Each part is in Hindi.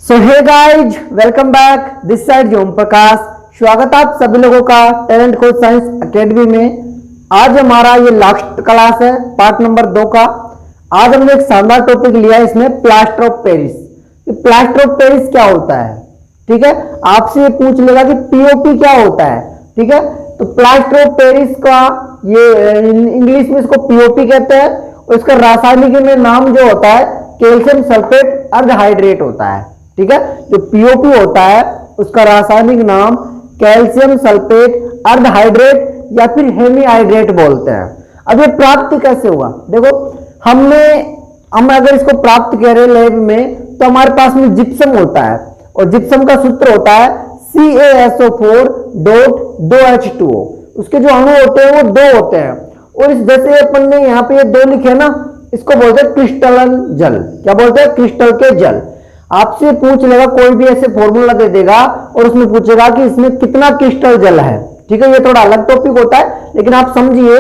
So hey guys, welcome back. This side Om Prakash. स्वागत है आप सभी लोगों का टैलेंट कोच साइंस एकेडमी में। आज हमारा ये लास्ट क्लास है पार्ट नंबर 2 का। आज हमने एक शानदार टॉपिक लिया है इसमें, plaster of Paris. Plaster of Paris क्या होता है, ठीक है। आपसे ये पूछ लेगा कि पीओपी क्या होता है, ठीक है। तो प्लास्टर ऑफ पेरिस का ये इंग्लिश में इसको पीओपी कहते हैं और इसका रासायनिक में नाम जो होता है कैल्शियम सल्फेट अर्धहाइड्रेट होता है, ठीक है। जो पीओपी होता है उसका रासायनिक नाम कैल्शियम सल्फेट अर्धहाइड्रेट या फिर हेमीहाइड्रेट बोलते हैं। अब ये प्राप्त कैसे हुआ, देखो हम अगर इसको प्राप्त करें लैब में तो हमारे पास में जिप्सम होता है और जिप्सम का सूत्र होता है CaSO4.2H2O। उसके जो अणु होते हैं वो 2 होते हैं और इस जैसे अपन ने यहाँ पे ये 2 लिखे ना, इसको बोलते हैं क्रिस्टलन जल। क्या बोलते हैं? क्रिस्टल के जल। आपसे पूछ लेगा, कोई भी ऐसे फॉर्मूला दे देगा और उसमें पूछेगा कि इसमें कितना क्रिस्टल जल है, ठीक है। ये थोड़ा अलग टॉपिक होता है लेकिन आप समझिए,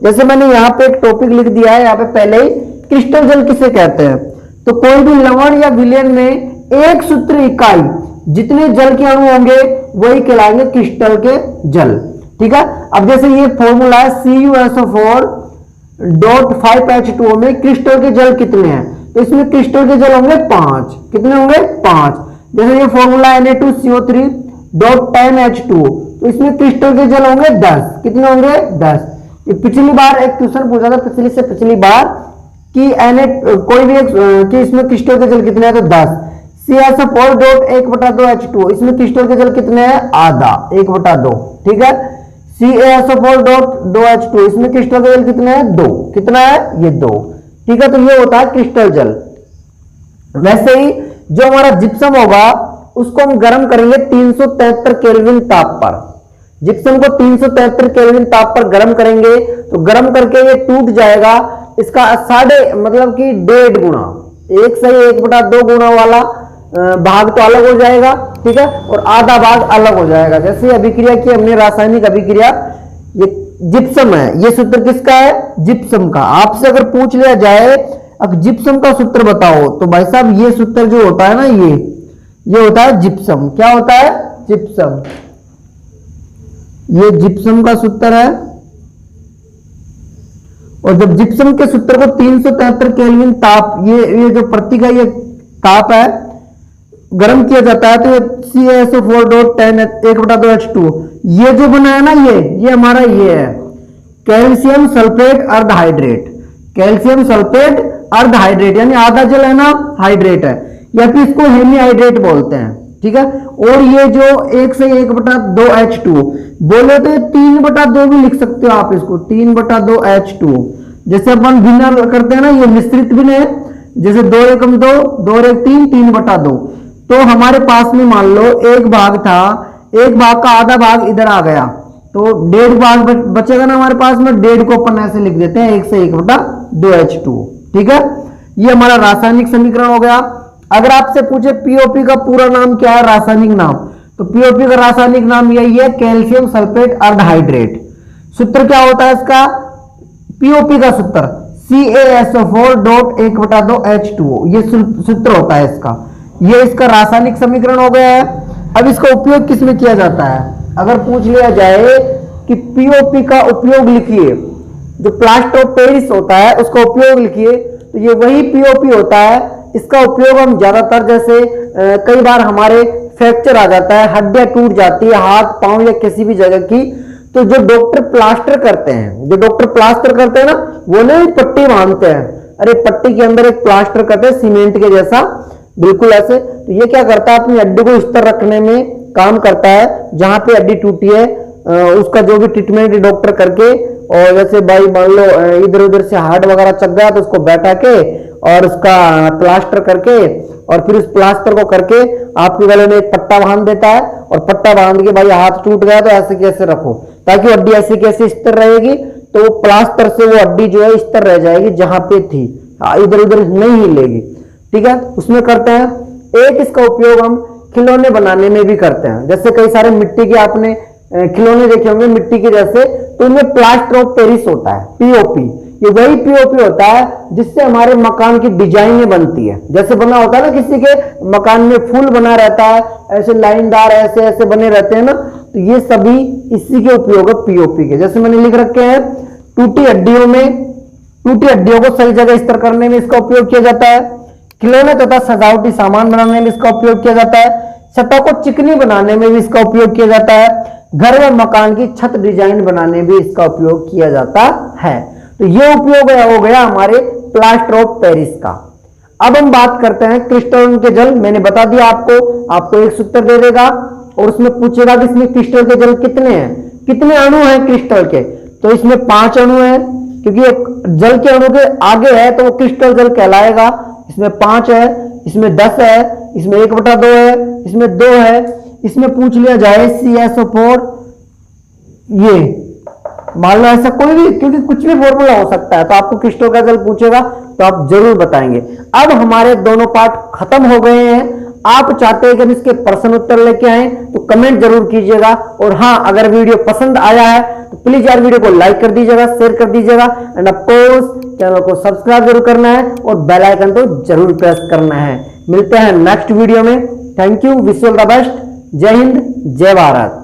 जैसे मैंने यहाँ पे एक टॉपिक लिख दिया है यहाँ पे पहले ही, क्रिस्टल जल किसे कहते हैं। तो कोई भी लवण या विलयन में एक सूत्र इकाई जितने जल के अणु होंगे वही कहलाएंगे क्रिस्टल के जल, ठीक है। अब जैसे ये फॉर्मूला है CuSO4.5H2O में क्रिस्टल के जल कितने हैं, तो इसमें क्रिस्टल के जल होंगे 5। कितने होंगे? 5। जैसे ये फॉर्मूला Na2CO3.10H2O, तो इसमें क्रिस्टल के जल होंगे 10। कितने होंगे? 10। ये पिछली बार एक क्वेश्चन पूछा था, पिछली बार कि कोई भी कि इसमें क्रिस्टल के जल कितने हैं, तो 10। CaSO4.1/2H2O, इसमें क्रिस्टल के जल कितने हैं? आधा, 1/2, ठीक है। CaSO4.2H2O, इसमें क्रिस्टल के जल कितने हैं? 2। कितना है? ये 2, ठीक है। तो ये होता है क्रिस्टल जल। वैसे ही जो हमारा जिप्सम होगा उसको हम गर्म करेंगे 373 केल्विन ताप पर। जिप्सम को 373 केल्विन ताप पर गर्म करेंगे तो गर्म करके ये टूट जाएगा। इसका 1.5 गुना, 1 से 1/2 गुना वाला भाग तो अलग हो जाएगा, ठीक है, और आधा भाग अलग हो जाएगा। जैसे अभिक्रिया की हमने, रासायनिक अभिक्रिया, ये जिप्सम है, ये सूत्र किसका है? जिप्सम का। आपसे अगर पूछ लिया जाए अब जिप्सम का सूत्र बताओ, तो भाई साहब ये सूत्र जो होता है ना, ये होता है जिप्सम। क्या होता है? जिप्सम। ये जिप्सम का सूत्र है और जब जिप्सम के सूत्र को 373 केल्विन ताप, ये जो प्रतीक है, ये ताप है, गर्म किया जाता है, तो CaSO4.1/2H2O ये जो बना है ना, ये हमारा ये है कैल्शियम सल्फेट अर्धहाइड्रेट। कैल्शियम सल्फेट अर्धहाइड्रेट यानी आधा जल है ना, हाइड्रेट है, या फिर इसको हेमीहाइड्रेट बोलते हैं, ठीक है। और ये जो 1 से 1/2H2O बोले तो 3/2 भी लिख सकते हो आप इसको, 3/2H2O। जैसे अपन भिन्न करते हैं ना, ये मिश्रित भिन्न है, जैसे 2 एकम 2, 2 एक 3, 3/2। तो हमारे पास में मान लो एक भाग था, एक भाग का आधा भाग इधर आ गया तो 1.5 भाग बचेगा ना हमारे पास में। 1.5 को अपन ऐसे लिख देते हैं 1 से 1/2H2O, ठीक है। ये हमारा रासायनिक समीकरण हो गया। अगर आपसे पूछे पीओपी का पूरा नाम क्या है, रासायनिक नाम, तो पीओपी का रासायनिक नाम यही है, कैल्शियम सल्फेट अर्धहाइड्रेट। सूत्र क्या होता है इसका? पीओपी का सूत्र CaSO4.1/2H2O, ये सूत्र होता है इसका। ये इसका रासायनिक समीकरण हो गया है। अब इसका उपयोग किस में किया जाता है? अगर पूछ लिया जाए कि पीओपी का उपयोग लिखिए, जो प्लास्टर ऑफ पेरिस होता है उसका उपयोग लिखिए, तो ये वही पीओपी होता है। इसका उपयोग हम ज्यादातर, जैसे कई बार हमारे फ्रैक्चर आ जाता है, हड्डियां टूट जाती है हाथ पांव या किसी भी जगह की, तो जो डॉक्टर प्लास्टर करते हैं ना, वो नहीं पट्टी बांधते हैं, अरे पट्टी के अंदर एक प्लास्टर करते हैं सीमेंट के जैसा, बिल्कुल ऐसे। तो ये क्या करता है, अपनी हड्डी को स्थिर रखने में काम करता है। जहां पे हड्डी टूटी है उसका जो भी ट्रीटमेंट डॉक्टर करके, और जैसे भाई मान लो इधर उधर से हार्ट वगैरह चक गया तो उसको बैठा के और उसका प्लास्टर करके, और फिर उस प्लास्टर को करके आपके गले में एक पट्टा बांध देता है, और पट्टा बांध के भाई हाथ टूट गया तो ऐसे कैसे रखो ताकि हड्डी ऐसे कैसे स्थिर रहेगी, तो प्लास्टर से वो हड्डी जो है स्थिर रह जाएगी जहां पे थी, इधर उधर नहीं हिलेगी, ठीक है। उसमें करते हैं। एक इसका उपयोग हम खिलौने बनाने में भी करते हैं। जैसे कई सारे मिट्टी के आपने खिलौने देखे होंगे मिट्टी के जैसे, तो इनमें प्लास्टर ऑफ पेरिस होता है, पीओपी। ये वही पीओपी होता है जिससे हमारे मकान की डिजाइनें बनती है। जैसे बना होता है ना, किसी के मकान में फूल बना रहता है, ऐसे लाइनदार ऐसे ऐसे बने रहते हैं ना, तो ये सभी इसी के उपयोग है पीओपी के। जैसे मैंने लिख रखे हैं, टूटी हड्डियों को सही जगह स्थिर करने में इसका उपयोग किया जाता है, खिलौने तथा सजावटी सामान बनाने में इसका उपयोग किया जाता है, छतों को चिकनी बनाने में भी इसका उपयोग किया जाता है, घर व मकान की छत डिजाइन बनाने में भी इसका उपयोग किया जाता है। तो ये उपयोग हो गया हमारे प्लास्टर ऑफ पेरिस का। अब हम बात करते हैं क्रिस्टल के जल। मैंने बता दिया आपको एक सूत्र दे देगा और उसमें पूछेगा कि इसमें क्रिस्टल के जल कितने हैं, कितने अणु हैं क्रिस्टल के। तो इसमें 5 अणु हैं, क्योंकि एक जल के अणु के आगे है तो वो क्रिस्टल जल कहलाएगा। इसमें 5 है, इसमें 10 है, इसमें 1/2 है, इसमें 2 है, इसमें पूछ लिया जाए CSO4, ये मान लो ऐसा कोई भी, क्योंकि कुछ भी फॉर्मूला हो सकता है, तो आपको क्रिस्टल का जल पूछेगा तो आप जरूर बताएंगे। अब हमारे दोनों पार्ट खत्म हो गए हैं। आप चाहते हैं कि हम इसके प्रश्न उत्तर लेके आए तो कमेंट जरूर कीजिएगा। और हाँ, अगर वीडियो पसंद आया है तो प्लीज यार वीडियो को लाइक कर दीजिएगा, शेयर कर दीजिएगा, एंड ऑफ कोर्स चैनल को सब्सक्राइब जरूर करना है और बेल आइकन तो जरूर प्रेस करना है। मिलते हैं नेक्स्ट वीडियो में। Thank you, wish you all the best. जय हिंद, जय भारत।